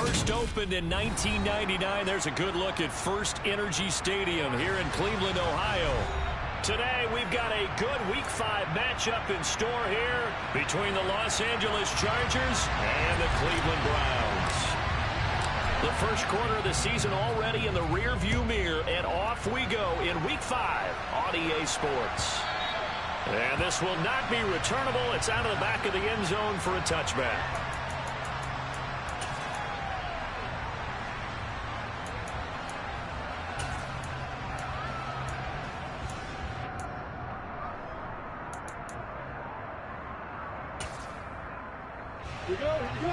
first opened in 1999. There's a good look at First Energy Stadium here in Cleveland, Ohio. Today, we've got a good Week 5 matchup in store here between the Los Angeles Chargers and the Cleveland Browns. The first quarter of the season already in the rearview mirror, and off we go in Week 5 on EA Sports. And this will not be returnable. It's out of the back of the end zone for a touchback. Here we go, here we go.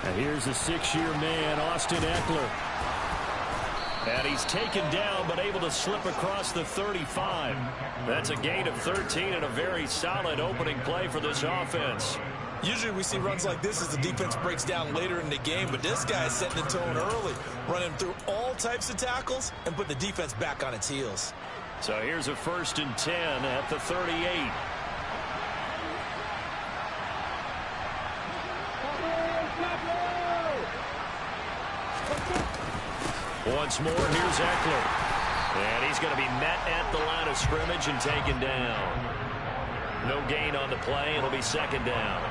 And here's a 6-year man, Austin Eckler. And he's taken down, but able to slip across the 35. That's a gain of 13 and a very solid opening play for this offense. Usually we see runs like this as the defense breaks down later in the game, but this guy is setting the tone early, running through all types of tackles and put the defense back on its heels. So here's a 1st and 10 at the 38. Once more, here's Eckler. And he's going to be met at the line of scrimmage and taken down. No gain on the play. It'll be 2nd down.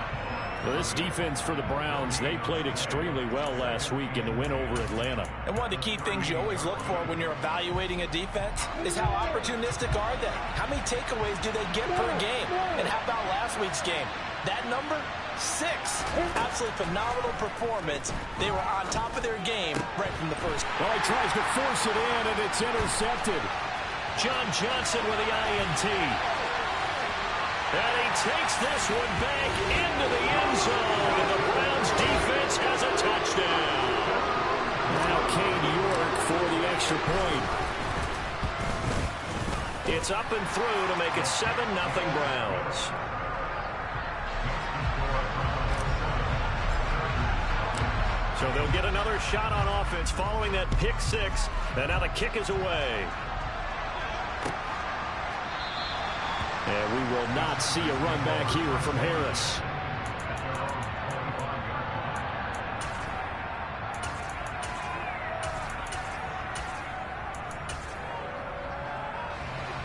Well, this defense for the Browns, they played extremely well last week in the win over Atlanta. And one of the key things you always look for when you're evaluating a defense is how opportunistic are they? How many takeaways do they get per game? And how about last week's game? That number? 6. Absolutely phenomenal performance. They were on top of their game right from the first. Well, he tries to force it in, and it's intercepted. John Johnson with the INT. And he takes this one back into the end zone. And the Browns defense has a touchdown. Now Cade York for the extra point. It's up and through to make it 7-0 Browns. So they'll get another shot on offense following that pick 6. And now the kick is away. And we will not see a run back here from Harris.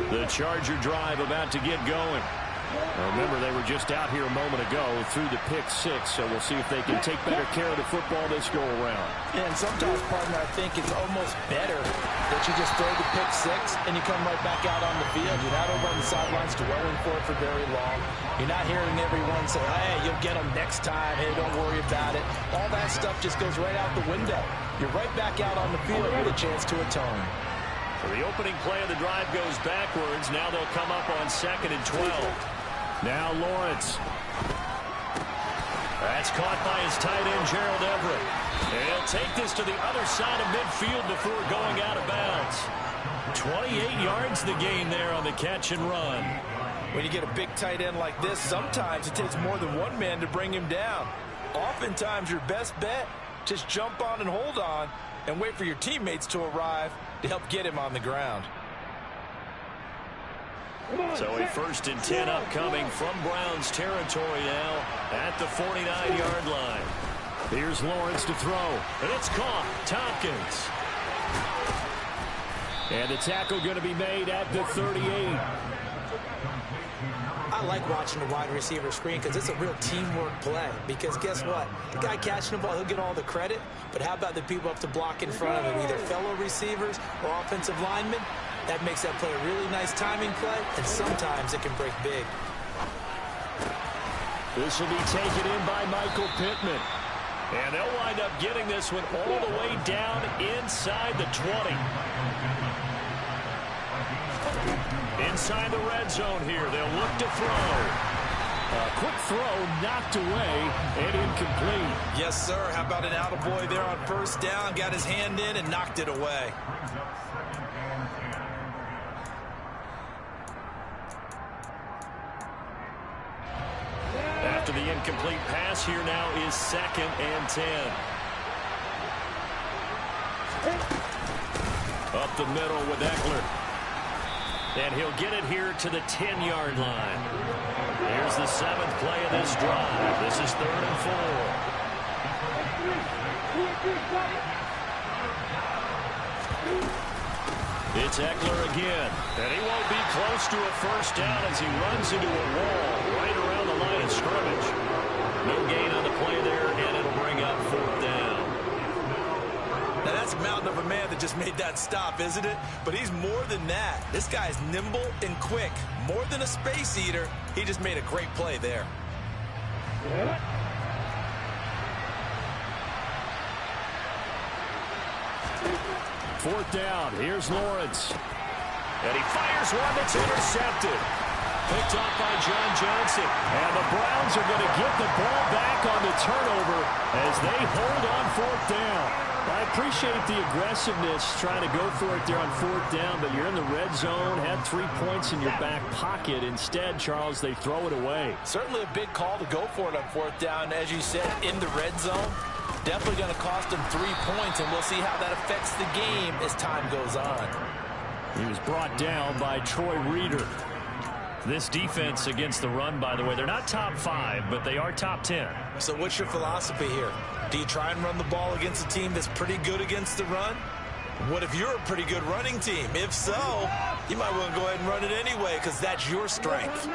The Charger drive about to get going. Now remember, they were just out here a moment ago through the pick 6, so we'll see if they can take better care of the football this go-around. And sometimes, partner, I think it's almost better that you just throw the pick 6 and you come right back out on the field. You're not over on the sidelines dwelling for it for very long. You're not hearing everyone say, hey, you'll get them next time. Hey, don't worry about it. All that stuff just goes right out the window. You're right back out on the field with a chance to atone. So the opening play of the drive goes backwards. Now they'll come up on 2nd and 12. Now Lawrence. That's caught by his tight end, Gerald Everett. And he'll take this to the other side of midfield before going out of bounds. 28 yards the gain there on the catch and run. When you get a big tight end like this, sometimes it takes more than one man to bring him down. Oftentimes your best bet, just jump on and hold on and wait for your teammates to arrive to help get him on the ground. So a 1st and 10 upcoming from Browns territory now at the 49-yard line. Here's Lawrence to throw, and it's caught. Tompkins. And the tackle going to be made at the 38. I like watching the wide receiver screen because it's a real teamwork play. Because guess what? The guy catching the ball, he'll get all the credit. But how about the people up to block in front of him, either fellow receivers or offensive linemen? That makes that play a really nice timing play, and sometimes it can break big. This will be taken in by Michael Pittman. And they'll wind up getting this one all the way down inside the 20. Inside the red zone here, they'll look to throw. A quick throw knocked away and incomplete. Yes, sir. How about an attaboy there on 1st down? Got his hand in and knocked it away. After the incomplete pass, here now is 2nd and 10. Up the middle with Eckler. And he'll get it here to the 10-yard line. Here's the 7th play of this drive. This is 3rd and 4. It's Eckler again. And he won't be close to a first down as he runs into a wall right around the line of scrimmage. No gain on the play there, and it'll bring up 4th down. Now that's a mountain of a man that just made that stop, isn't it? But he's more than that. This guy's nimble and quick. More than a space eater. He just made a great play there. Fourth down. Here's Lawrence. And he fires one that's intercepted. Picked off by John Johnson. And the Browns are going to get the ball back on the turnover as they hold on 4th down. I appreciate the aggressiveness trying to go for it there on 4th down, but you're in the red zone, had 3 points in your back pocket. Instead, Charles, they throw it away. Certainly a big call to go for it on 4th down, as you said, in the red zone. Definitely going to cost them 3 points, and we'll see how that affects the game as time goes on. He was brought down by Troy Reeder. This defense against the run, by the way, they're not top 5, but they are top 10. So what's your philosophy here? Do you try and run the ball against a team that's pretty good against the run? What if you're a pretty good running team? If so, you might want to go ahead and run it anyway because that's your strength.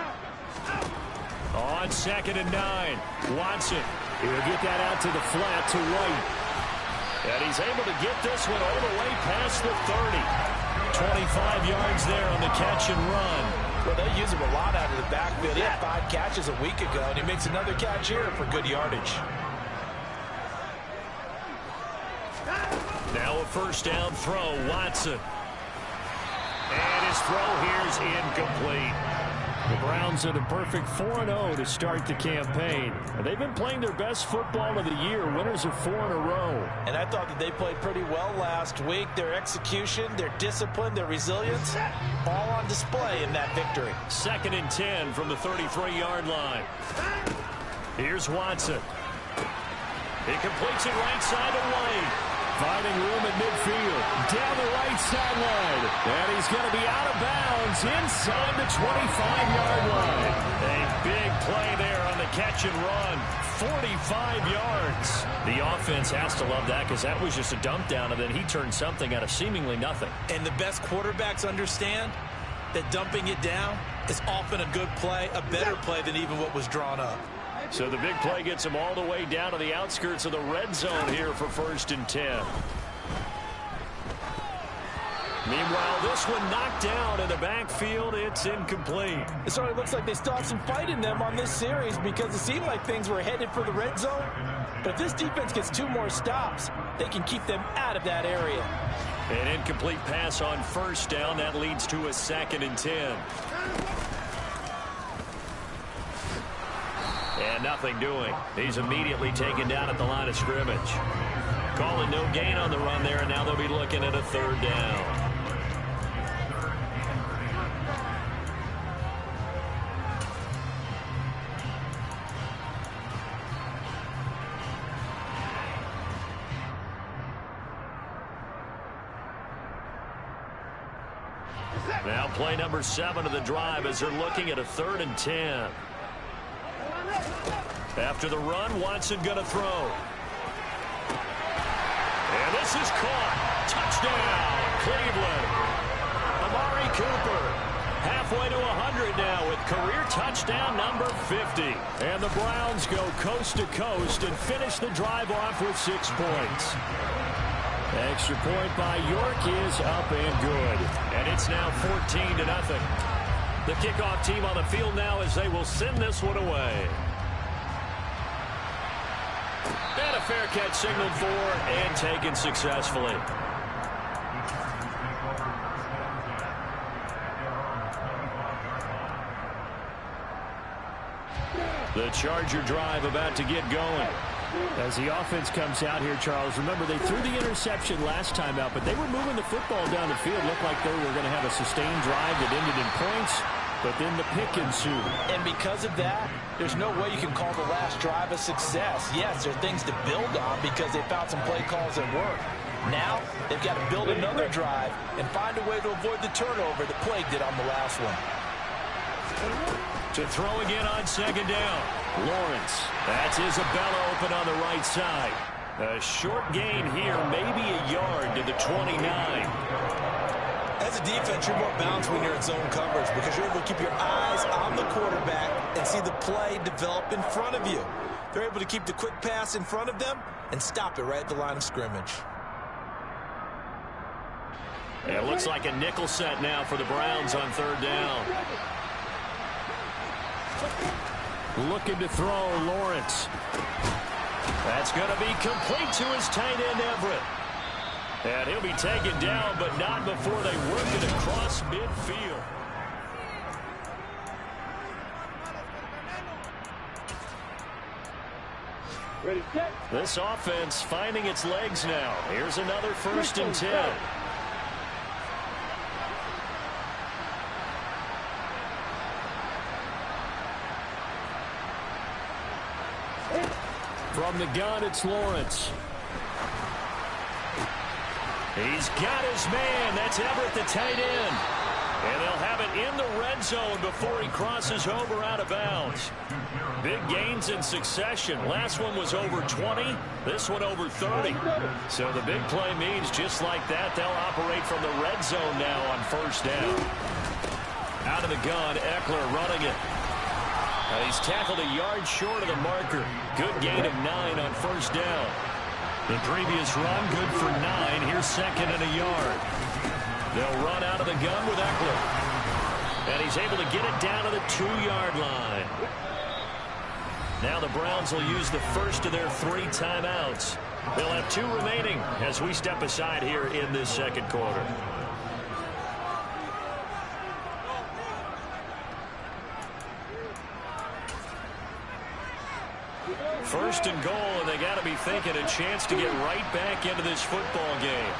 On 2nd and 9, Watson. He'll get that out to the flat to White. And he's able to get this one all the way past the 30. 25 yards there on the catch and run. Well, they use him a lot out of the backfield. He had 5 catches a week ago, and he makes another catch here for good yardage. Now a first down throw, Watson. And his throw here's incomplete. The Browns are the perfect 4-0 to start the campaign. They've been playing their best football of the year. Winners of 4 in a row. And I thought that they played pretty well last week. Their execution, their discipline, their resilience, all on display in that victory. 2nd and 10 from the 33-yard line. Here's Watson. He completes it right side to White. Finding room at midfield. Down the right sideline. And he's going to be out of bounds inside the 25-yard line. A big play there on the catch and run. 45 yards. The offense has to love that because that was just a dump down, and then he turned something out of seemingly nothing. And the best quarterbacks understand that dumping it down is often a good play, a better play than even what was drawn up. So the big play gets him all the way down to the outskirts of the red zone here for 1st and 10. Meanwhile, this one knocked down in the backfield. It's incomplete. It certainly looks like they still have some fight in them on this series because it seemed like things were headed for the red zone. But if this defense gets 2 more stops, they can keep them out of that area. An incomplete pass on 1st down. That leads to a 2nd and 10. And nothing doing. He's immediately taken down at the line of scrimmage. Calling no gain on the run there, and now they'll be looking at a 3rd down. Now play number 7 of the drive as they're looking at a 3rd and 10. After the run, Watson going to throw. And this is caught. Touchdown, Cleveland. Amari Cooper halfway to 100 now with career touchdown number 50. And the Browns go coast to coast and finish the drive off with 6 points. Extra point by York is up and good. And it's now 14-0. The kickoff team on the field now as they will send this one away. And a fair catch signaled for and taken successfully. The Charger drive about to get going. As the offense comes out here, Charles, remember they threw the interception last time out, but they were moving the football down the field. Looked like they were going to have a sustained drive that ended in points, but then the pick ensued. And because of that, there's no way you can call the last drive a success. Yes, there are things to build on because they found some play calls that work. Now, they've got to build another drive and find a way to avoid the turnover the play did on the last one. To throw again on second down. Lawrence. That's Isabella open on the right side. A short gain here, maybe a yard to the 29. As a defense, you're more balanced when you're in zone coverage because you're able to keep your eyes on the quarterback and see the play develop in front of you. They're able to keep the quick pass in front of them and stop it right at the line of scrimmage. It looks like a nickel set now for the Browns on third down. Looking to throw, Lawrence. That's going to be complete to his tight end, Everett. And he'll be taken down, but not before they work it across midfield. Ready, set. This offense finding its legs now. Here's another 1st and 10. From the gun, it's Lawrence. He's got his man. That's Everett, the tight end. And they'll have it in the red zone before he crosses over out of bounds. Big gains in succession. Last one was over 20. This one over 30. So the big play means just like that, they'll operate from the red zone now on 1st down. Out of the gun, Eckler running it. He's tackled a yard short of the marker. Good gain of 9 on 1st down. The previous run, good for 9. Here's 2nd and a yard. They'll run out of the gun with Eckler. And he's able to get it down to the 2-yard line. Now the Browns will use the first of their 3 timeouts. They'll have 2 remaining as we step aside here in this second quarter. First and goal, and they got to be thinking a chance to get right back into this football game.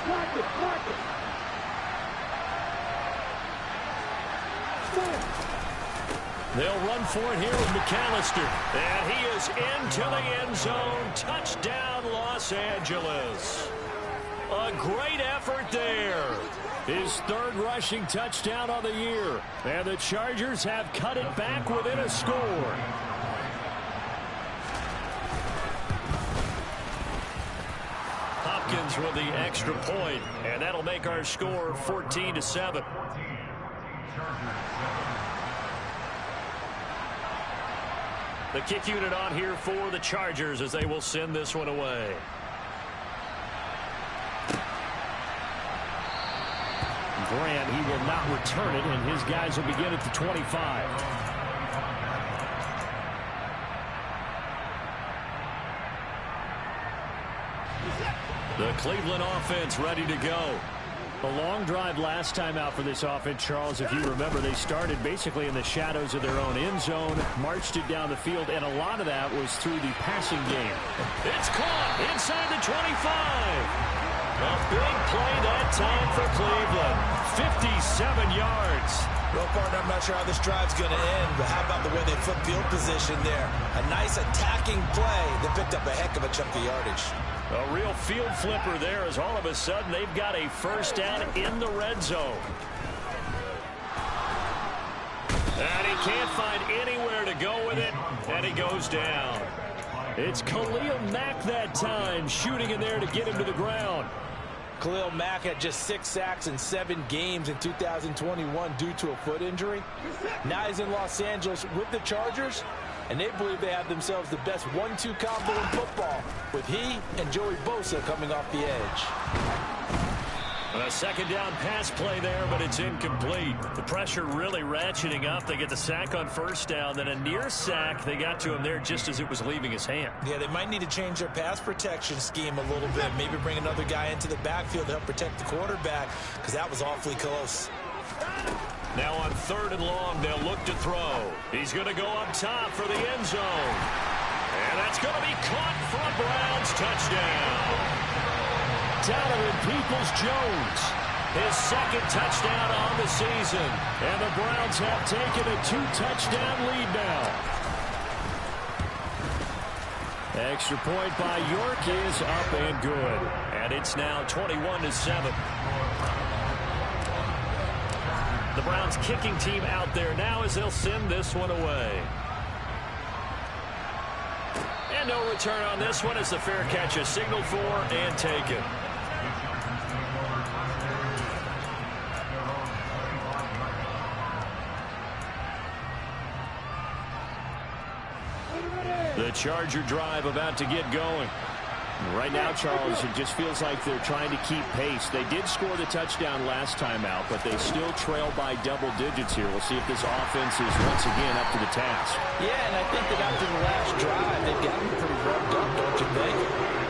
Block it, block it. They'll run for it here with McAllister. And he is into the end zone. Touchdown, Los Angeles. A great effort there. His 3rd rushing touchdown of the year. And the Chargers have cut it back within a score. Hopkins with the extra point, and that'll make our score 14-7. The kick unit on here for the Chargers as they will send this one away. Grant, he will not return it, and his guys will begin at the 25. The Cleveland offense ready to go. A long drive last time out for this offense, Charles. If you remember, they started basically in the shadows of their own end zone, marched it down the field, and a lot of that was through the passing game. It's caught inside the 25. A big play that time for Cleveland. 57 yards. Well, partner, I'm not sure how this drive's going to end, but how about the way they flip field position there? A nice attacking play that picked up a heck of a chunk of yardage. A real field flipper there as all of a sudden they've got a 1st down in the red zone. And he can't find anywhere to go with it, and he goes down. It's Khalil Mack that time, shooting in there to get him to the ground. Khalil Mack had just 6 sacks in 7 games in 2021 due to a foot injury. Now he's in Los Angeles with the Chargers, and they believe they have themselves the best 1-2 combo in football, with he and Joey Bosa coming off the edge. A 2nd down pass play there, but it's incomplete. The pressure really ratcheting up. They get the sack on 1st down, then a near sack. They got to him there just as it was leaving his hand. Yeah, they might need to change their pass protection scheme a little bit. Maybe bring another guy into the backfield to help protect the quarterback, because that was awfully close. Now on 3rd and long, they'll look to throw. He's going to go up top for the end zone. And that's going to be caught for a Browns touchdown. Donovan Peoples-Jones, his 2nd touchdown on the season. And the Browns have taken a 2-touchdown lead now. Extra point by York is up and good. And it's now 21-7. The Browns kicking team out there now as they'll send this one away. And no return on this one as the fair catch is signaled for and taken. The Charger drive about to get going. Right now, Charles, it just feels like they're trying to keep pace. They did score the touchdown last time out, but they still trail by double digits here. We'll see if this offense is once again up to the task. Yeah, and I think that after the last drive, they've gotten pretty revved up, don't you think?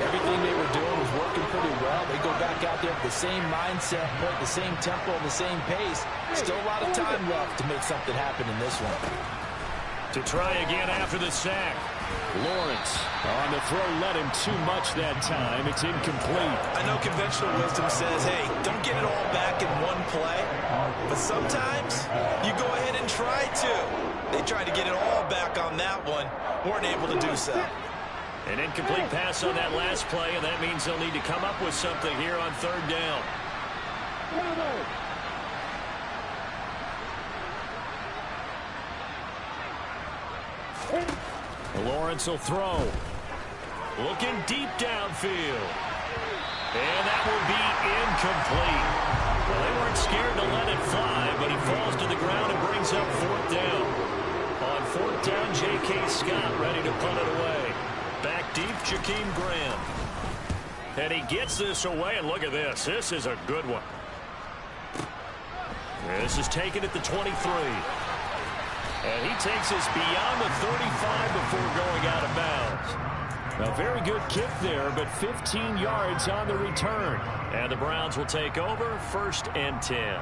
Everything they were doing was working pretty well. They go back out there with the same mindset, play at the same tempo and the same pace. Still a lot of time left to make something happen in this one. To try again after the sack. Lawrence on the throw, led him too much that time. It's incomplete. I know conventional wisdom says, hey, don't get it all back in one play. But sometimes you go ahead and try to. They tried to get it all back on that one. Weren't able to do so. An incomplete pass on that last play, and that means they'll need to come up with something here on third down. Lawrence will throw. Looking deep downfield. And that will be incomplete. Well, they weren't scared to let it fly, but he falls to the ground and brings up fourth down. On fourth down, J.K. Scott ready to punt it away. Back deep, Jakeem Graham. And he gets this away, and look at this. This is a good one. This is taken at the 23. And he takes us beyond the 35 before going out of bounds. A very good kick there, but 15 yards on the return. And the Browns will take over, 1st and 10.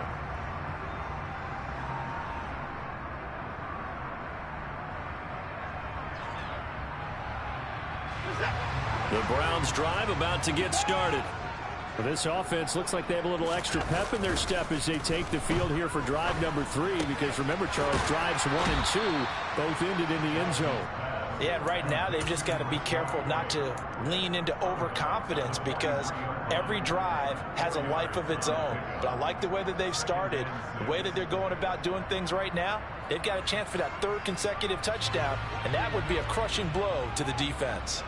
The Browns drive about to get started. Well, this offense looks like they have a little extra pep in their step as they take the field here for drive number 3, because remember, Charles, drives 1 and 2 both ended in the end zone. Yeah, and right now they've just got to be careful not to lean into overconfidence, because every drive has a life of its own. But I like the way that they've started, the way that they're going about doing things right now. They've got a chance for that 3rd consecutive touchdown, and that would be a crushing blow to the defense.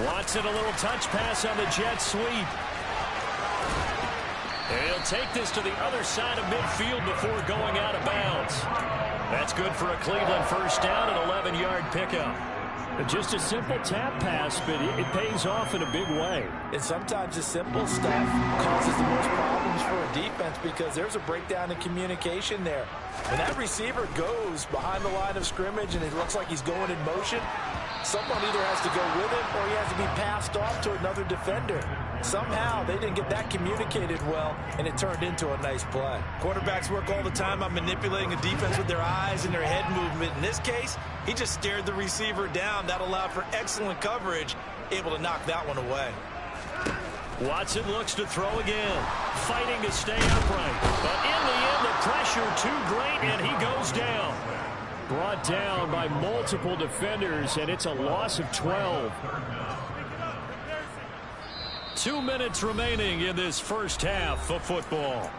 Watson, a little touch pass on the jet sweep. And he'll take this to the other side of midfield before going out of bounds. That's good for a Cleveland first down, an 11-yard pickup. Just a simple tap pass, but it pays off in a big way. And sometimes the simple stuff causes the most problems for a defense, because there's a breakdown in communication there. When that receiver goes behind the line of scrimmage and it looks like he's going in motion, someone either has to go with him or he has to be passed off to another defender. Somehow they didn't get that communicated well, and it turned into a nice play. Quarterbacks work all the time on manipulating a defense with their eyes and their head movement. In this case, he just stared the receiver down. That allowed for excellent coverage, able to knock that one away. Watson looks to throw again, fighting to stay upright. But in the end, the pressure too great, and he goes down. Brought down by multiple defenders, and it's a loss of 12. 2 minutes remaining in this first half of football.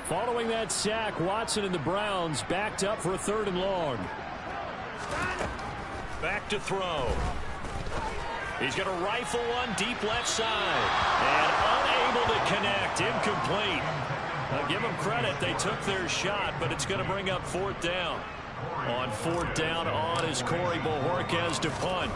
Following that sack, Watson and the Browns backed up for a 3rd and long. Back to throw. He's going to rifle one deep left side. And unable to connect. Incomplete. I'll give them credit. They took their shot, but it's going to bring up 4th down. On 4th down on is Corey Bojorquez to punt.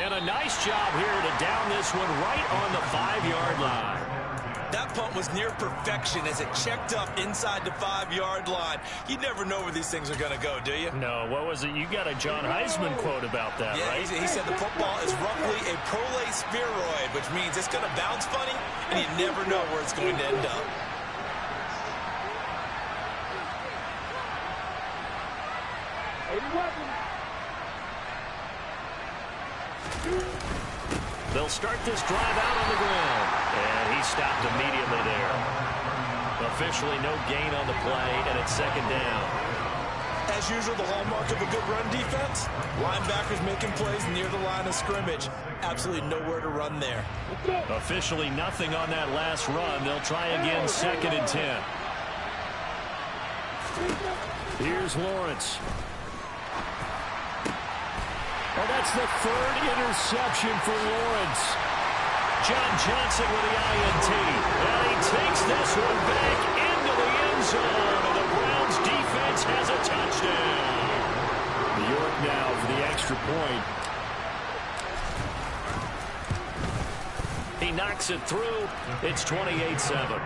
And a nice job here to down this one right on the 5-yard line. That punt was near perfection as it checked up inside the 5-yard line. You never know where these things are going to go, do you? No, what was it? You got a John Heisman quote about that, yeah, right? He said the football is roughly a prolate spheroid, which means it's going to bounce funny, and you never know where it's going to end up. They'll start this drive out on the ground. And he stopped immediately there. Officially no gain on the play, and it's second down. As usual, the hallmark of a good run defense, linebackers making plays near the line of scrimmage. Absolutely nowhere to run there. Officially nothing on that last run. They'll try again, second and 10. Here's Lawrence. Oh, that's the third interception for Lawrence. John Johnson with the INT. And he takes this one back into the end zone. And the Browns defense has a touchdown. New York now for the extra point. He knocks it through. It's 28-7.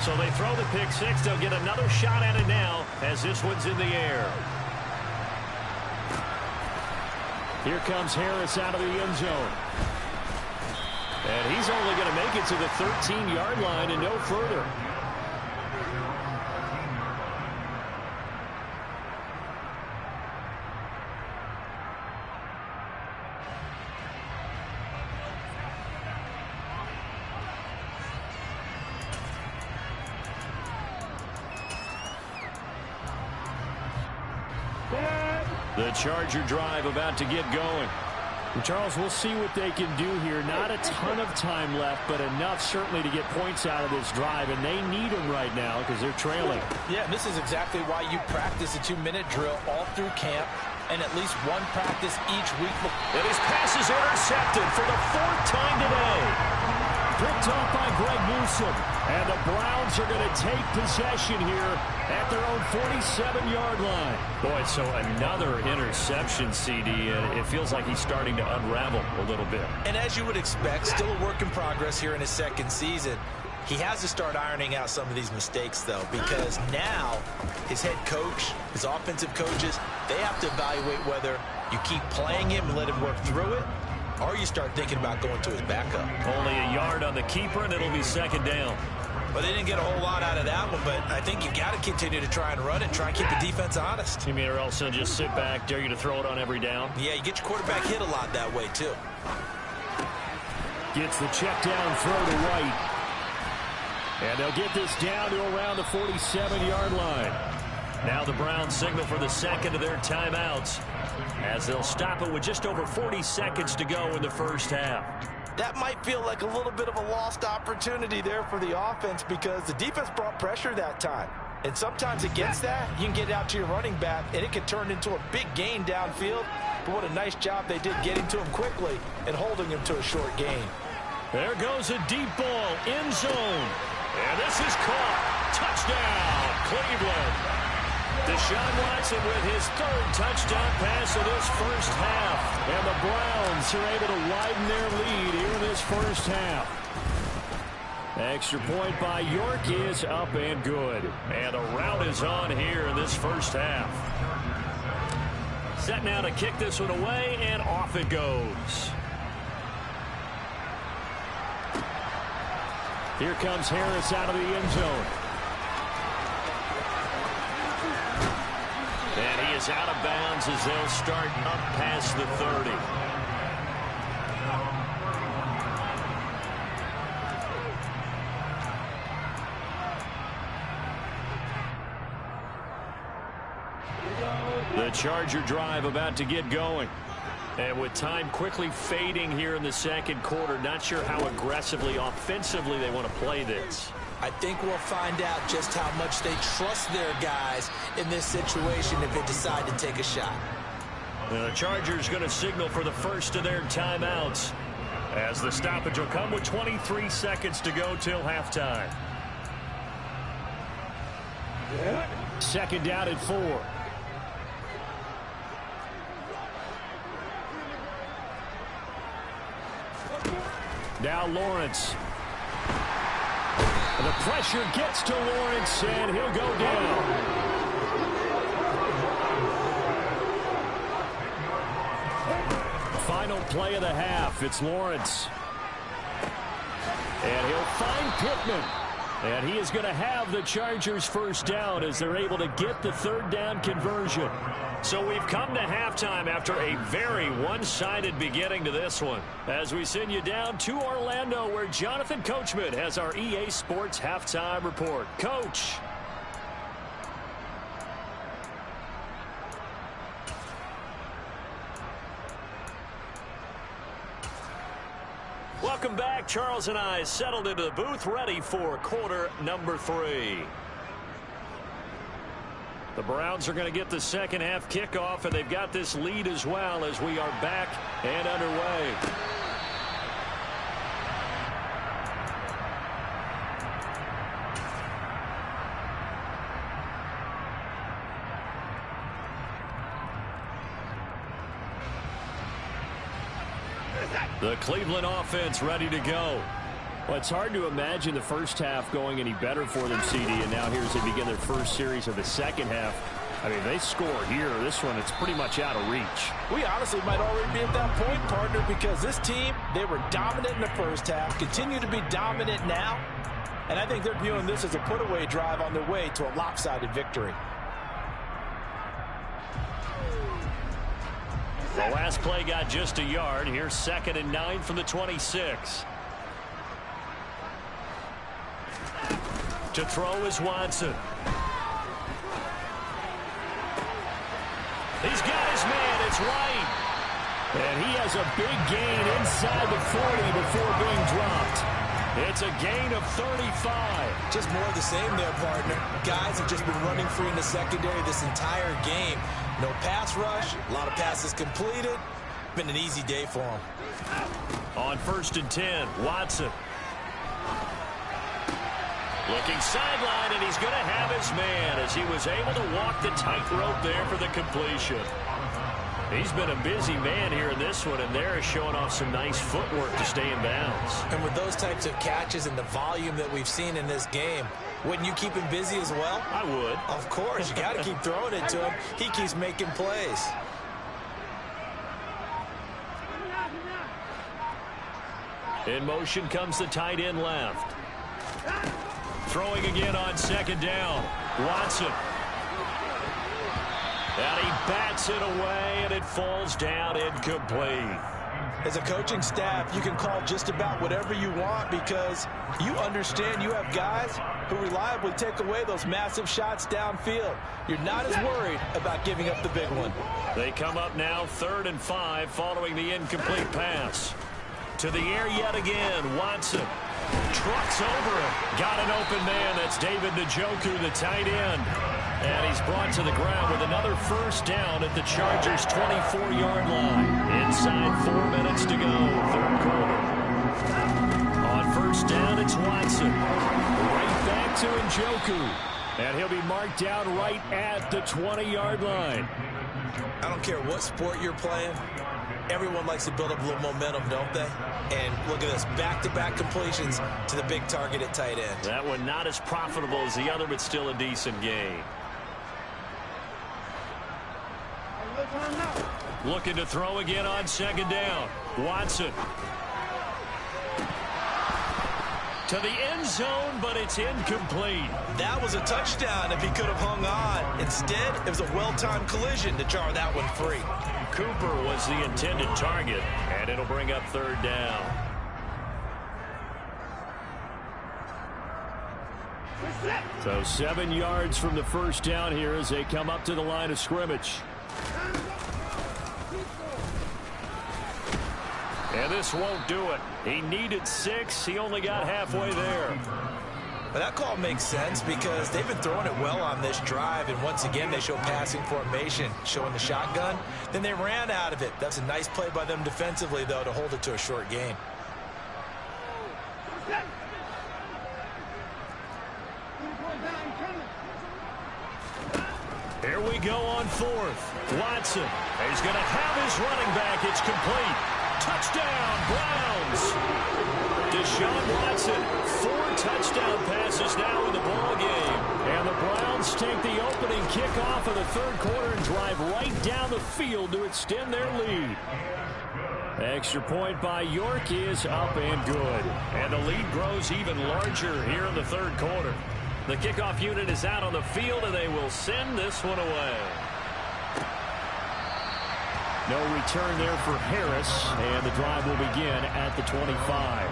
So they throw the pick six. They'll get another shot at it now as this one's in the air. Here comes Harris out of the end zone. And he's only going to make it to the 13-yard line and no further. The Charger drive about to get going. And Charles, we'll see what they can do here. Not a ton of time left, but enough certainly to get points out of this drive, and they need them right now because they're trailing. Yeah, this is exactly why you practice a 2-minute drill all through camp and at least one practice each week. And his pass is intercepted for the fourth time today. Picked off by Greg Newsome. And the Browns are going to take possession here at their own 47-yard line. Boy, so another interception, CD. And it feels like he's starting to unravel a little bit. And as you would expect, still a work in progress here in his second season. He has to start ironing out some of these mistakes, though, because now his head coach, his offensive coaches, they have to evaluate whether you keep playing him and let him work through it, or you start thinking about going to his backup. Only a yard on the keeper, and it'll be second down. Well, they didn't get a whole lot out of that one, but I think you've got to continue to try and run it, try and keep the defense honest. You mean, or else they'll just sit back, dare you to throw it on every down? Yeah, you get your quarterback hit a lot that way, too. Gets the check down throw to White. And they'll get this down to around the 47-yard line. Now the Browns signal for the second of their timeouts as they'll stop it with just over 40 seconds to go in the first half. That might feel like a little bit of a lost opportunity there for the offense because the defense brought pressure that time. And sometimes against that, you can get out to your running back, and it can turn into a big gain downfield. But what a nice job they did getting to him quickly and holding him to a short gain. There goes a deep ball, end zone. And this is caught. Touchdown, Cleveland. Deshaun Watson with his third touchdown pass of this first half. And the Browns are able to widen their lead here in this first half. Extra point by York is up and good. And a rout is on here in this first half. Set now to kick this one away, and off it goes. Here comes Harris out of the end zone. And he is out of bounds as they'll start up past the 30. The Charger drive about to get going. And with time quickly fading here in the second quarter, not sure how aggressively, offensively they want to play this. I think we'll find out just how much they trust their guys in this situation if they decide to take a shot. The Chargers going to signal for the first of their timeouts as the stoppage will come with 23 seconds to go till halftime. Second down at 4. Now Lawrence. The pressure gets to Lawrence, and he'll go down. Final play of the half. It's Lawrence. And he'll find Pittman. And he is going to have the Chargers first down as they're able to get the third down conversion. So we've come to halftime after a very one-sided beginning to this one. As we send you down to Orlando, where Jonathan Coachman has our EA Sports halftime report. Coach. Welcome back. Charles and I settled into the booth, ready for quarter number 3. The Browns are going to get the second half kickoff, and they've got this lead as well as we are back and underway. The Cleveland offense ready to go. Well, it's hard to imagine the first half going any better for them, CD, and now here as they begin their first series of the second half. I mean, they score here. This one, it's pretty much out of reach. We honestly might already be at that point, partner, because this team, they were dominant in the first half, continue to be dominant now, and I think they're viewing this as a put-away drive on their way to a lopsided victory. The last play got just a yard. Here's 2nd and 9 from the 26. To throw is Watson. He's got his man. It's White. And he has a big gain inside the 40 before being dropped. It's a gain of 35. Just more of the same there, partner. Guys have just been running free in the secondary this entire game. No pass rush, a lot of passes completed. Been an easy day for him. On 1st and 10, Watson. Looking sideline, and he's going to have his man as he was able to walk the tightrope there for the completion. He's been a busy man here in this one, and there is showing off some nice footwork to stay in bounds. And with those types of catches and the volume that we've seen in this game, wouldn't you keep him busy as well? I would. Of course. You got to keep throwing it to him. He keeps making plays. In motion comes the tight end left. Throwing again on 2nd down. Watson. And he bats it away, and it falls down incomplete. As a coaching staff, you can call just about whatever you want because you understand you have guys who reliably take away those massive shots downfield. You're not as worried about giving up the big one. They come up now 3rd and 5 following the incomplete pass. To the air yet again, Watson. Trucks over him. Got an open man. That's David Njoku, the tight end. And he's brought to the ground with another first down at the Chargers' 24-yard line. Inside 4 minutes to go, 3rd quarter. On 1st down, it's Watson. Right back to Njoku. And he'll be marked down right at the 20-yard line. I don't care what sport you're playing. Everyone likes to build up a little momentum, don't they? And look at this, back-to-back completions to the big target at tight end. That one not as profitable as the other, but still a decent gain. Looking to throw again on 2nd down. Watson. To the end zone, but it's incomplete. That was a touchdown if he could have hung on. Instead, it was a well-timed collision to jar that one free. Cooper was the intended target, and it'll bring up 3rd down. So 7 yards from the first down here as they come up to the line of scrimmage. And this won't do it. He needed 6. He only got halfway there. But that call makes sense because they've been throwing it well on this drive, and once again they show passing formation, showing the shotgun. Then they ran out of it. That's a nice play by them defensively, though, to hold it to a short gain. Here we go on 4th. Watson. He's going to have his running back. It's complete. Touchdown, Browns. Deshaun Watson, 4 touchdown passes now in the ball game. And the Browns take the opening kickoff of the 3rd quarter and drive right down the field to extend their lead. Extra point by York is up and good. And the lead grows even larger here in the third quarter. The kickoff unit is out on the field, and they will send this one away. No return there for Harris, and the drive will begin at the 25.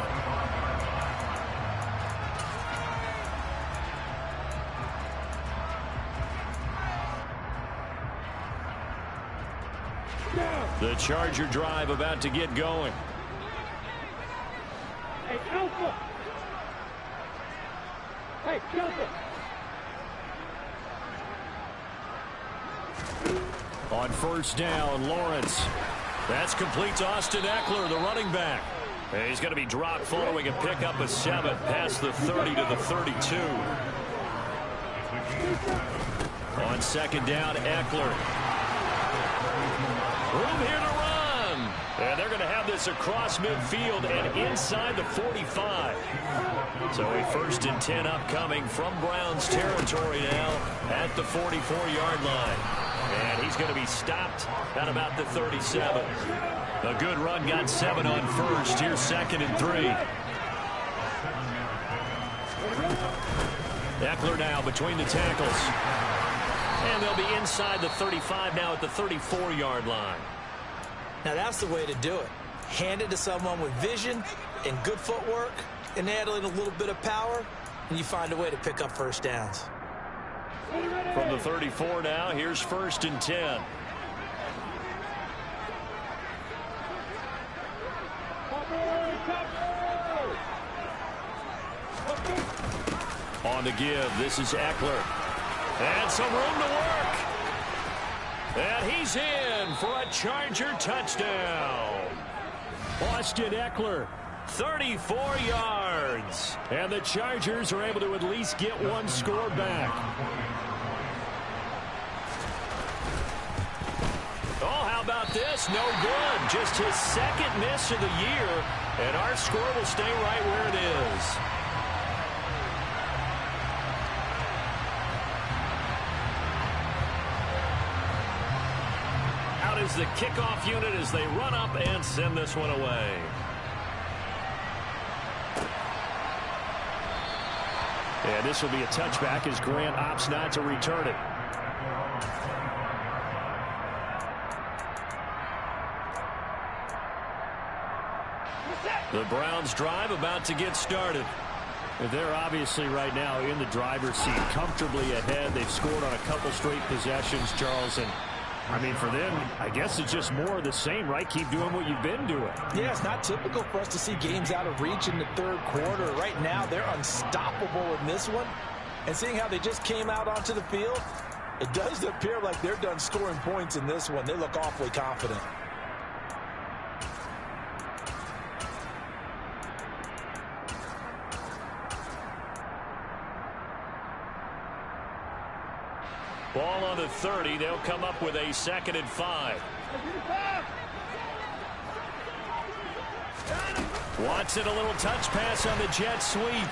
The Charger drive about to get going. Hey, Alpha! Hey, Alpha! On first down, Lawrence. That's complete to Austin Eckler, the running back. And he's going to be dropped following a pickup of 7 past the 30 to the 32. On second down, Eckler. Room here to run. And they're going to have this across midfield and inside the 45. So a 1st and 10 upcoming from Browns territory now at the 44-yard line. And he's going to be stopped at about the 37. A good run got 7 on first. Here's 2nd and 3. Eckler now between the tackles. And they'll be inside the 35 now at the 34-yard line. Now that's the way to do it. Hand it to someone with vision and good footwork and add in a little bit of power, and you find a way to pick up first downs. From the 34 now, here's 1st and 10. On the give, this is Eckler. And some room to work. And he's in for a Charger touchdown. Austin Eckler, 34 yards. And the Chargers are able to at least get one score back. Oh, how about this? No good. Just his 2nd miss of the year. And our score will stay right where it is. Out is the kickoff unit as they run up and send this one away. And this will be a touchback as Grant opts not to return it. The Browns drive about to get started. They're obviously right now in the driver's seat, comfortably ahead. They've scored on a couple straight possessions, Charles, and I mean, for them, I guess it's just more of the same, right? Keep doing what you've been doing. Yeah, it's not typical for us to see games out of reach in the third quarter. Right now, they're unstoppable in this one. And seeing how they just came out onto the field, it does appear like they're done scoring points in this one. They look awfully confident. Ball on the 30. They'll come up with a 2nd and 5. Watson, a little touch pass on the jet sweep.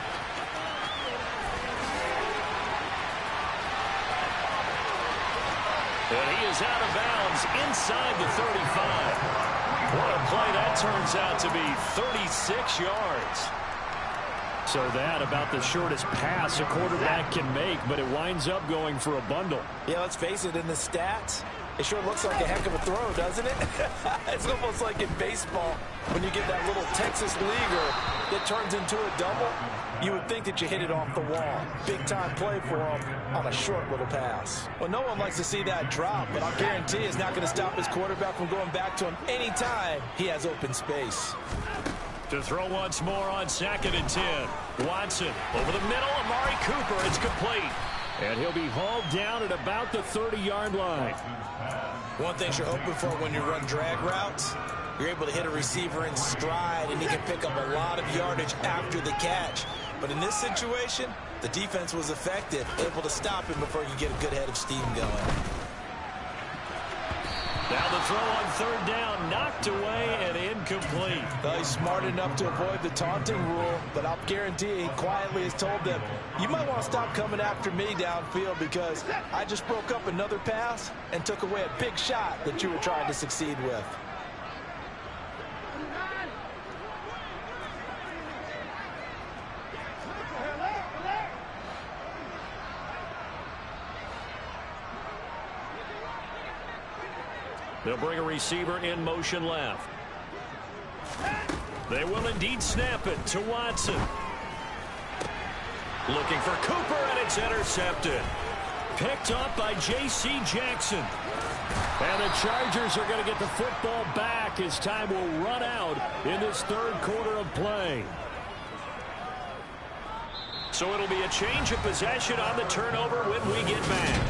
And he is out of bounds inside the 35. What a play that turns out to be, 36 yards. So that about the shortest pass a quarterback can make, but it winds up going for a bundle. Yeah, let's face it, in the stats, it sure looks like a heck of a throw, doesn't it? It's almost like in baseball when you get that little Texas leaguer that turns into a double. You would think that you hit it off the wall. Big-time play for him on a short little pass. Well, no one likes to see that drop, but I'll guarantee it's not going to stop his quarterback from going back to him anytime he has open space. To throw once more on 2nd and 10. Watson over the middle. Amari Cooper. It's complete. And he'll be hauled down at about the 30-yard line. One thing you're open for when you run drag routes, you're able to hit a receiver in stride, and he can pick up a lot of yardage after the catch. But in this situation, the defense was effective, able to stop him before you get a good head of steam going. Now the throw on 3rd down, knocked away and incomplete. Well, he's smart enough to avoid the taunting rule, but I'll guarantee he quietly has told them, you might want to stop coming after me downfield because I just broke up another pass and took away a big shot that you were trying to succeed with. They'll bring a receiver in motion left. They will indeed snap it to Watson. Looking for Cooper, and it's intercepted. Picked up by J.C. Jackson. And the Chargers are going to get the football back as time will run out in this third quarter of play. So it'll be a change of possession on the turnover when we get back.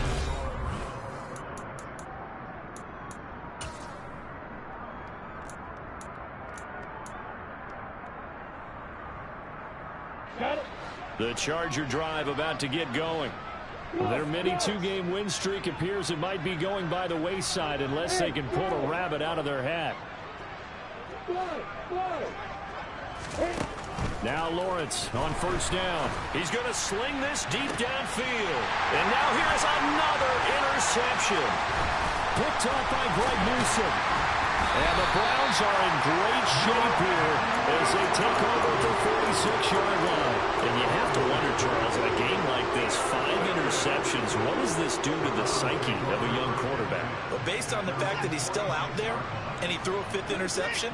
The Charger drive about to get going. Their mini two-game win streak appears it might be going by the wayside unless they can pull a rabbit out of their hat. Now Lawrence on first down. He's going to sling this deep downfield. And now here's another interception. Picked up by Greg Newsome. And the Browns are in great shape here as they take over at the 46-yard line. And you have to wonder, Charles, in a game like this, 5 interceptions, what does this do to the psyche of a young quarterback? But based on the fact that he's still out there and he threw a 5th interception,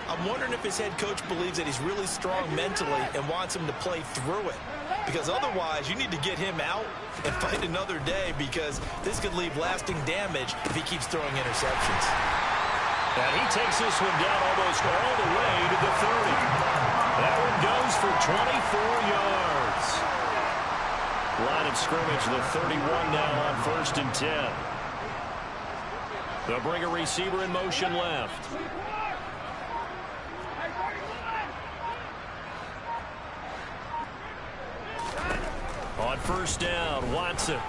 I'm wondering if his head coach believes that he's really strong mentally and wants him to play through it. Because otherwise, you need to get him out and fight another day, because this could leave lasting damage if he keeps throwing interceptions. And he takes this one down almost all the way to the 30. That one goes for 24 yards. Line of scrimmage, the 31 now on 1st and 10. They'll bring a receiver in motion left. On first down, Watson. And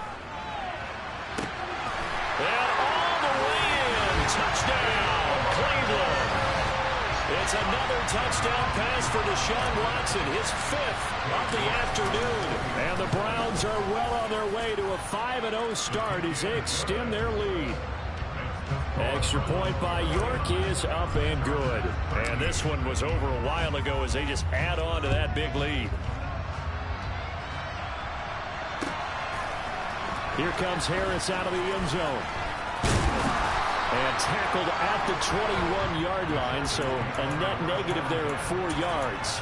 all the way in. Touchdown, Cleveland. It's another touchdown pass for Deshaun Watson, his 5th of the afternoon. And the Browns are well on their way to a 5-0 start as they extend their lead. Extra point by York is up and good. And this one was over a while ago as they just add on to that big lead. Here comes Harris out of the end zone. And tackled at the 21-yard line, so a net negative there of 4 yards.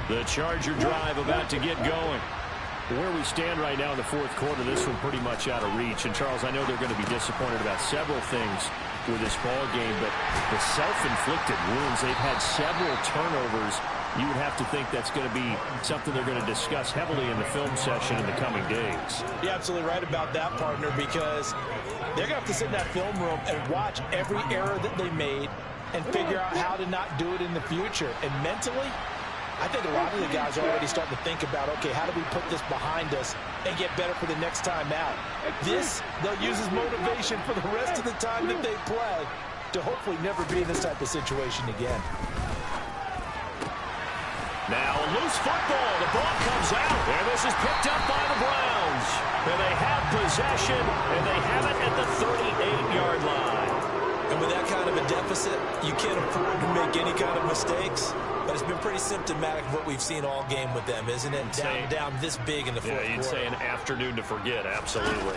The Charger drive about to get going. Where we stand right now in the fourth quarter, this one pretty much out of reach. And, Charles, I know they're going to be disappointed about several things with this ball game, but the self-inflicted wounds, they've had several turnovers. You would have to think that's going to be something they're going to discuss heavily in the film session in the coming days. You're absolutely right about that, partner, because they're going to have to sit in that film room and watch every error that they made and figure out how to not do it in the future. And mentally, I think a lot of the guys are already starting to think about, okay, how do we put this behind us and get better for the next time out? This, they'll use as motivation for the rest of the time that they play to hopefully never be in this type of situation again. Now a loose football. The ball comes out. And this is picked up by the Browns. And they have possession, and they have it at the 38-yard line. And with that kind of a deficit, you can't afford to make any kind of mistakes. But it's been pretty symptomatic of what we've seen all game with them, isn't it? Down this big in the fourth quarter. Yeah, you'd say an afternoon to forget, absolutely.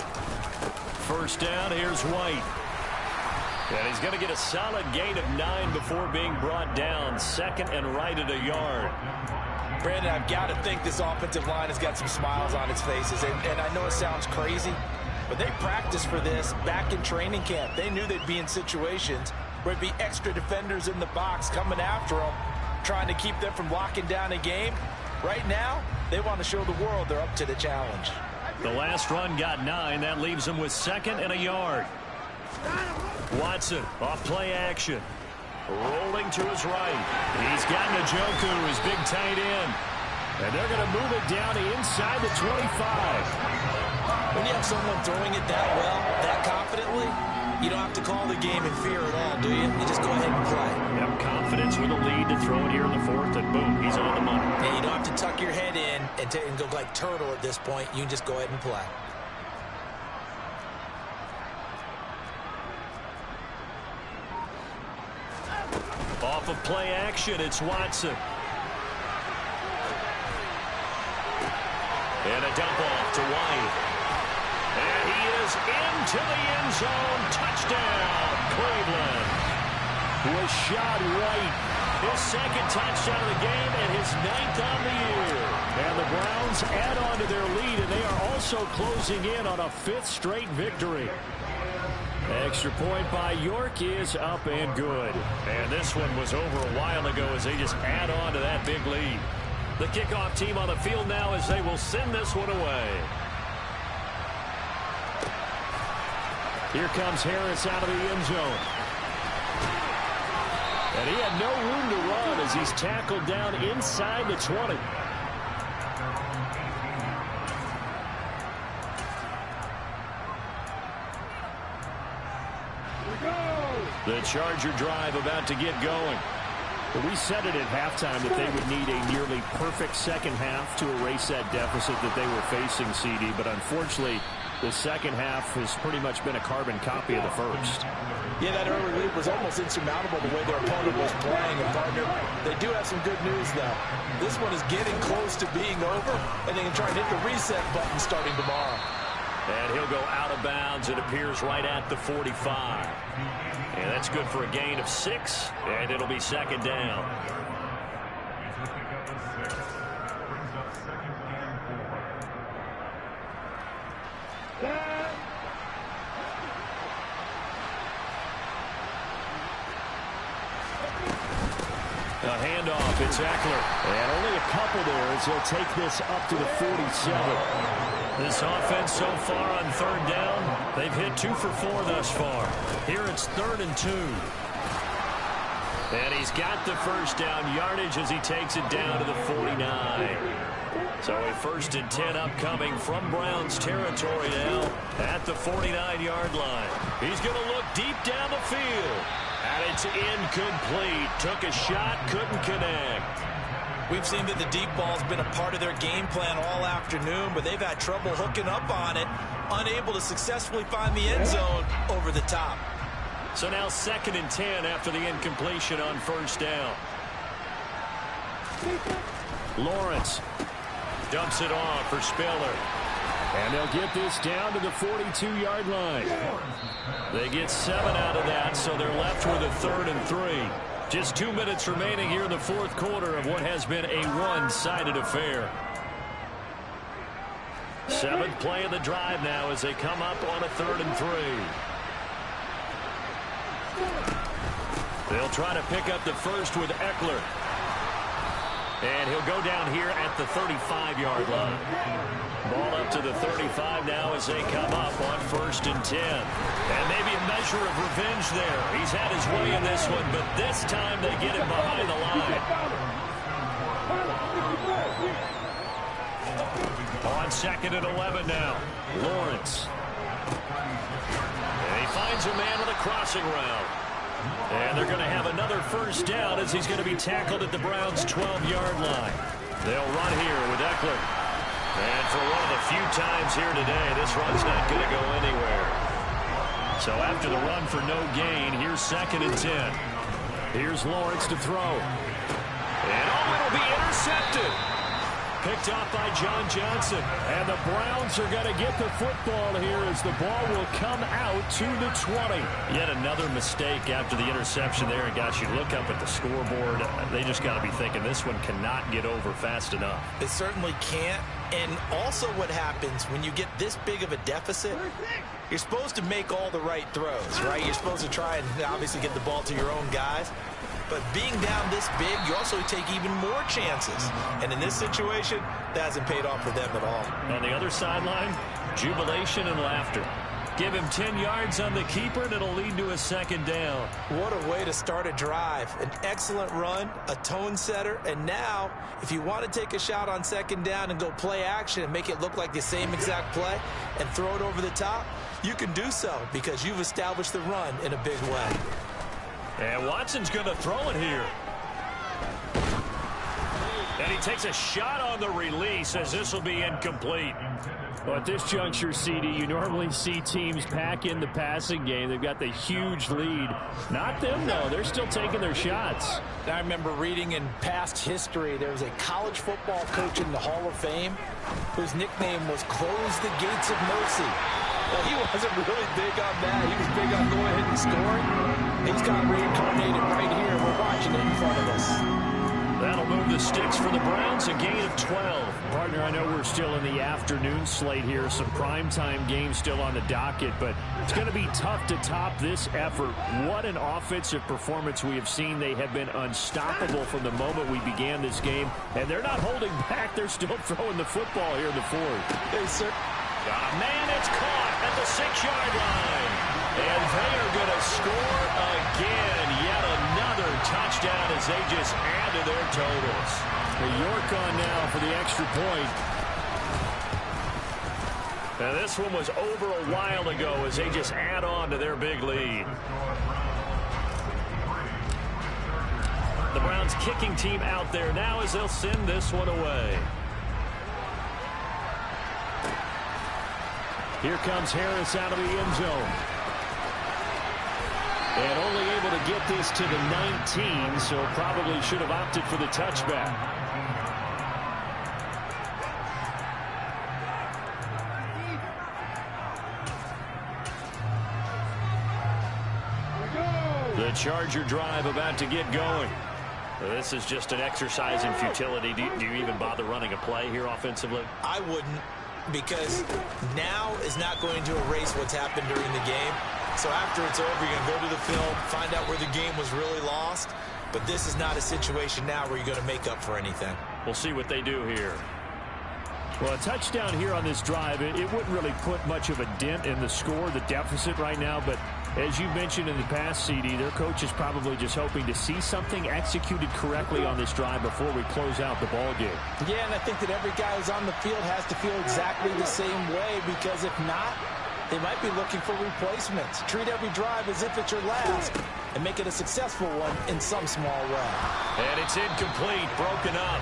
First down, here's White. And he's going to get a solid gain of 9 before being brought down. 2nd and right at a yard. Brandon, I've got to think this offensive line has got some smiles on its faces. And I know it sounds crazy, but they practiced for this back in training camp. They knew they'd be in situations where it'd be extra defenders in the box coming after them, trying to keep them from locking down a game. Right now, they want to show the world they're up to the challenge. The last run got 9. That leaves them with 2nd and a yard. Watson off play action. Rolling to his right. He's got Njoku, his big tight end. And they're going to move it down to inside the 25. When you have someone throwing it that well, that confidently, you don't have to call the game in fear at all, do you? You just go ahead and play. You have confidence with a lead to throw it here in the fourth, and boom, he's on the money. And you don't have to tuck your head in and go like turtle at this point. You can just go ahead and play. Off of play action, it's Watson. And a dump off to White. And he is into the end zone. Touchdown, Cleveland. Was shot White. His second touchdown of the game and his 9th on the year. And the Browns add on to their lead, and they are also closing in on a 5th straight victory. Extra point by York is up and good. And this one was over a while ago as they just add on to that big lead. The kickoff team on the field now as they will send this one away. Here comes Harris out of the end zone. And he had no room to run as he's tackled down inside the 20. The Charger drive about to get going. But we said it at halftime that they would need a nearly perfect second half to erase that deficit that they were facing, CD. But unfortunately, the second half has pretty much been a carbon copy of the first. Yeah, that early lead was almost insurmountable the way their opponent was playing. And, partner, they do have some good news, though. This one is getting close to being over, and they can try and hit the reset button starting tomorrow. And he'll go out of bounds. It appears right at the 45. And that's good for a gain of 6, and it'll be second down. A handoff, it's Eckler. And only a couple there as he'll take this up to the 47. This offense so far on 3rd down, they've hit 2 for 4 thus far. Here it's 3rd and 2. And he's got the first down yardage as he takes it down to the 49. So a 1st and 10 upcoming from Browns territory now at the 49-yard line. He's going to look deep down the field. And it's incomplete. Took a shot, couldn't connect. We've seen that the deep ball's been a part of their game plan all afternoon, but they've had trouble hooking up on it, unable to successfully find the end zone over the top. So now 2nd and 10 after the incompletion on 1st down. Lawrence dumps it off for Spiller. And they'll get this down to the 42-yard line. They get 7 out of that, so they're left with a 3rd and 3. Just 2 minutes remaining here in the 4th quarter of what has been a one-sided affair. 7th play of the drive now as they come up on a 3rd and 3. They'll try to pick up the first with Eckler. And he'll go down here at the 35-yard line. Ball up to the 35 now as they come up on 1st and 10. And maybe a measure of revenge there. He's had his way in this one, but this time they get him behind the line. On 2nd and 11 now. Lawrence. And he finds a man on the crossing route. And they're going to have another first down as he's going to be tackled at the Browns' 12-yard line. They'll run here with Eckler. And for one of the few times here today, this run's not going to go anywhere. So after the run for no gain, here's 2nd and 10. Here's Lawrence to throw. And it'll be intercepted. Picked off by John Johnson. And the Browns are going to get the football here as the ball will come out to the 20. Yet another mistake after the interception there. And gosh, you look up at the scoreboard, they just got to be thinking this one cannot get over fast enough. It certainly can't. And also what happens when you get this big of a deficit, you're supposed to make all the right throws, right? You're supposed to try and obviously get the ball to your own guys. But being down this big, you also take even more chances. And in this situation, that hasn't paid off for them at all. On the other sideline, jubilation and laughter. Give him 10 yards on the keeper, and it'll lead to a 2nd down. What a way to start a drive. An excellent run, a tone setter, and now, if you want to take a shot on 2nd down and go play action and make it look like the same exact play and throw it over the top, you can do so because you've established the run in a big way. And Watson's going to throw it here. And he takes a shot on the release as this will be incomplete. Well, at this juncture, CD, you normally see teams pack in the passing game. They've got the huge lead. Not them, though. They're still taking their shots. I remember reading in past history, there was a college football coach in the Hall of Fame whose nickname was Close the Gates of Mercy. Well, he wasn't really big on that. He was big on going ahead and scoring. He's got reincarnated right here. We're watching it in front of us. That'll move the sticks for the Browns, a gain of 12. Partner, I know we're still in the afternoon slate here. Some primetime games still on the docket, but it's going to be tough to top this effort. What an offensive performance we have seen. They have been unstoppable from the moment we began this game, and they're not holding back. They're still throwing the football here in the fourth. Hey, sir. Man, it's caught at the 6-yard line. And they are going to score again. Yet another touchdown as they just add to their totals. York on now for the extra point. Now this one was over a while ago as they just add on to their big lead. The Browns kicking team out there now as they'll send this one away. Here comes Harris out of the end zone. And only able to get this to the 19, so probably should have opted for the touchback. The Charger drive about to get going. This is just an exercise in futility. Do you even bother running a play here offensively? I wouldn't, because now is not going to erase what's happened during the game. So after it's over, you're going to go to the film, find out where the game was really lost. But this is not a situation now where you're going to make up for anything. We'll see what they do here. Well, a touchdown here on this drive, it wouldn't really put much of a dent in the score, the deficit right now. But as you mentioned in the past, CD, their coach is probably just hoping to see something executed correctly on this drive before we close out the ball game. Yeah, and I think that every guy who's on the field has to feel exactly the same way, because if not, they might be looking for replacements. Treat every drive as if it's your last and make it a successful one in some small way. And it's incomplete, broken up.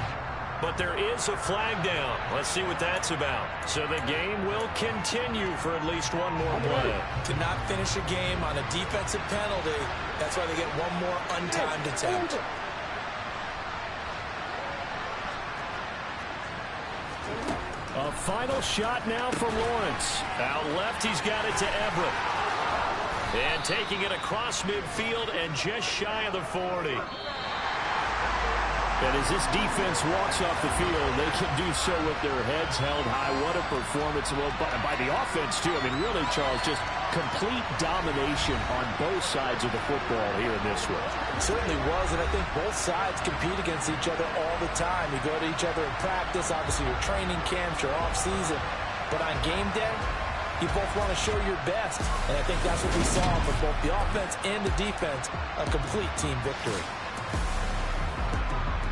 But there is a flag down. Let's see what that's about. So the game will continue for at least one more play. To not finish a game on a defensive penalty, that's why they get one more untimed attempt. A final shot now from Lawrence. Out left, he's got it to Everett. And taking it across midfield and just shy of the 40. And as this defense walks off the field, they can do so with their heads held high. What a performance. Well, by the offense, too. I mean, really, Charles, just complete domination on both sides of the football here in this one. It certainly was, and I think both sides compete against each other all the time. You go to each other in practice, obviously your training camps, your off-season. But on game day, you both want to show your best. And I think that's what we saw for both the offense and the defense, a complete team victory.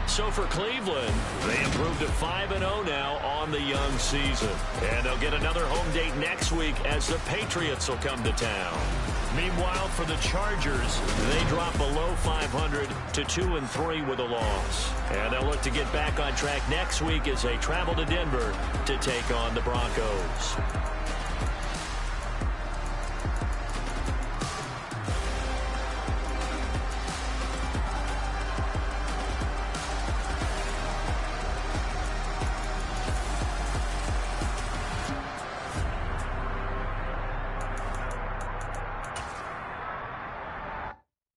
So for Cleveland, they improved to 5-0 now on the young season. And they'll get another home date next week as the Patriots will come to town. Meanwhile, for the Chargers, they drop below 500 to 2-3 with a loss. And they'll look to get back on track next week as they travel to Denver to take on the Broncos.